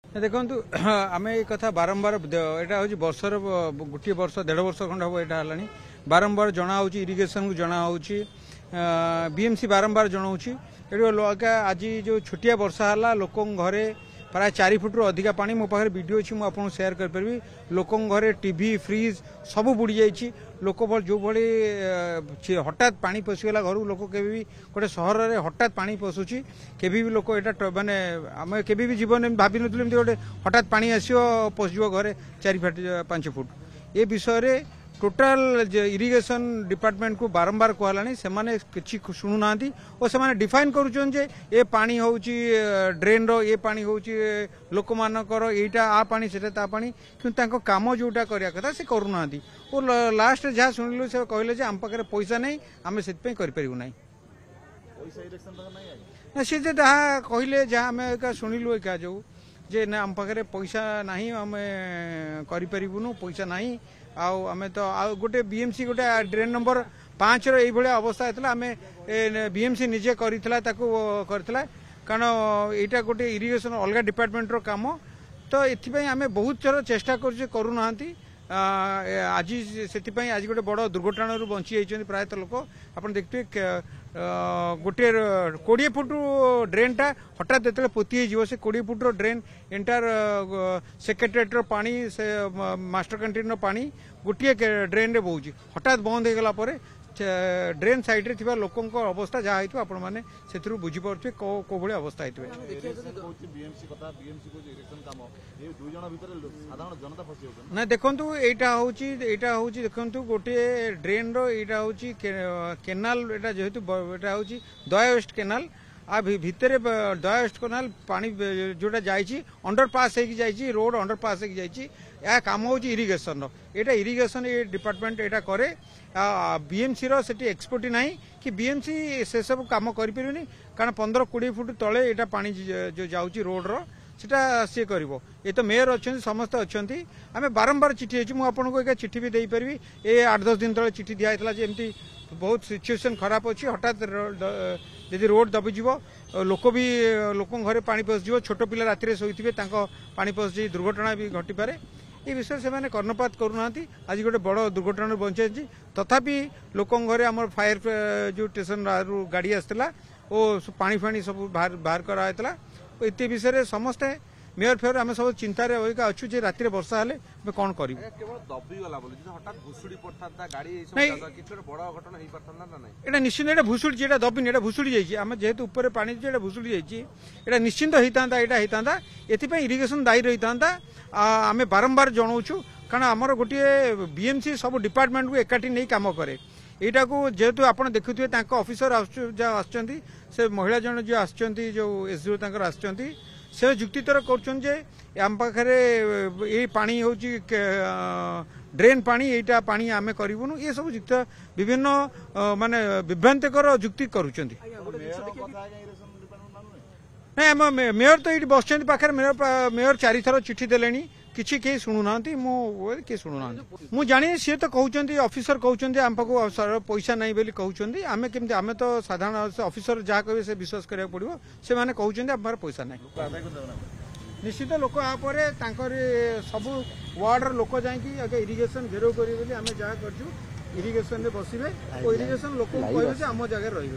देखु आम ये कथा बारंबार यहाँ हूँ बर्षर गोटे वर्ष 1.5 वर्ष खंड हम यहाँ है बारंबार जना इरिगेशन को जना बीएमसी बारंबार जनाऊँगी ये आज जो छोटिया वर्षा है लोक घरे प्राय 4 फुट अधिका पानी मो पाखे वीडियो अच्छी मुझे शेयर करें लोक घरे टीवी फ्रिज सब बुड़ी जाइए लोक जो भाई हठात पानी पशिगला घर लोक के गोटे सहर में हठात पानी पशुची के लोक यहाँ मानने आम के जीवन भावी नुँ गोटे हठात पानी आसो पशिज घरे 4-5 फुट ये विषय टोटाल इरिगेशन डिपार्टमेंट को बारंबार कहलानी से किसी शुणुना और से डिफाइन करुँचे पानी हूँ ड्रेन रो ये पानी हूँ लोक मानकर यहीटा आ पानी से पानी कि कम जोटा करने कथा से करूना और लास्ट जहाँ शुणिलु से कहले आम पाखे पैसा नहीं आम से करूँ सी जहाँ कहले जहाँ आम शुणिलु एका जो जे ना आम पाखे पैसा नहीं आम करूँ पैसा नहीं आम तो गोटे बीएमसी गोटे ड्रेन नंबर 5 रही अवस्था होता आम बीएमसी निजे करता कारण यहाँ गोटे इरिगेशन अलग डिपार्टमेंट रो काम तो ये आम बहुत थर चेष्टा करूना आज से आज गोटे बड़ दुर्घटना बंची जाइए प्रायतः लोक आप देखते गोटे 20 फुट ड्रेन टा हठात जो पोती से 20 फुट ड्रेन एंटायर सेक्रेटेरिएट पानी से मास्टर कैंटीन पानी गोटे ड्रेन रे बोची हठात बंद हो गला ड्रेन साइड रे थिबा लोकंक अवस्था जहाँ होइतो आपण माने सेथुरु बुझी परछे को भली अवस्था होइतो ना देखंतु एटा होची देखंतु गोटे ड्रेन रो एटा होची केनाल एटा जेहेतु एटा होची दया वेस्ट केनाल आ भितर दया वेस्ट केनाल पानी जोटा जाइछि अंडरपास हेकि जाइछि रोड अंडरपास हेकि जाइछि या काम हूँ इरिगेशन एटा इरिगेशन ये डिपार्टमेंट एटा करे बीएमसी रो सेठी एक्सपर्टी नहीं कि बीएमसी से सब काम करि परिबनी कारण 15-20 फुट तले एटा पानी जो जाउची रोड रो सेटा सी करिवो ये तो मेयर अच्छे समस्त अच्छा आम बारंबार चिठी मुझे आपको एक चिठी भी देपारि ये 8-10 दिन तले चिठी दिखाई एमती बहुत सिचुएसन खराब अच्छी हठात यदि रोड दबिज लोक भी लोक घरे पानी पशिज छोट पिला राति शोथे पानी पशि दुर्घटना भी घटीपे ये विषय से मैंने कर्णपात करूना आज गोटे बड़ दुर्घटना बचाई तथापि लोक घरे आम फायर जो स्टेशन गाड़ी आसला और पानी फाणी सब बाहर कराला ये विषय समस्ते मेयर फेयर आम सब चिंतार अच्छु जे राति वर्षा हेले कौन कर निश्चिंत ये भुशुड़ी जेटा दबिनी ये भुशुड़ी जाइए आम जेहेतु ऊपर पानी भुशुड़ी जाइए निश्चिंत होता ये इरिगेशन दायी रही था आम बारंबार जनाऊँ कारण आमर गोटे बीएमसी सब डिपार्टमेंट को एकाठी नहीं कम करे यहाँ को जेहेतु आप देखुए ऑफिसर आसुँच से महिला जन जो आसुँच जो एसडीओ आसुँच से जुक्तितर करम पाखे ये पानी हूँ ड्रेन पानी यहाँ पानी आम करूँ ये सब जुक्त विभिन्न माने विभ्रांतिकर जुक्ति करुँच नहीं आम मेयर तो ये बस पाखे मेयर 4 थर चिठी देले किसी कहीं शुणुना किए शुणुना मुझे जानी सी तो कहते ऑफिसर कहते आम पाक पैसा नहीं बोली कहते आम केमती आम तो साधारण ऑफिसर जहाँ कहे से विश्वास करा पड़ो से मैंने कहते आम पैसा नहीं निश्चित लोक आपर सब वार्ड लोक जाकि इरिगेशन घेराव करेंगे आम जहाँ कर इरिगेशन बसवे और इरिगेशन लोक कहे आम जगह रही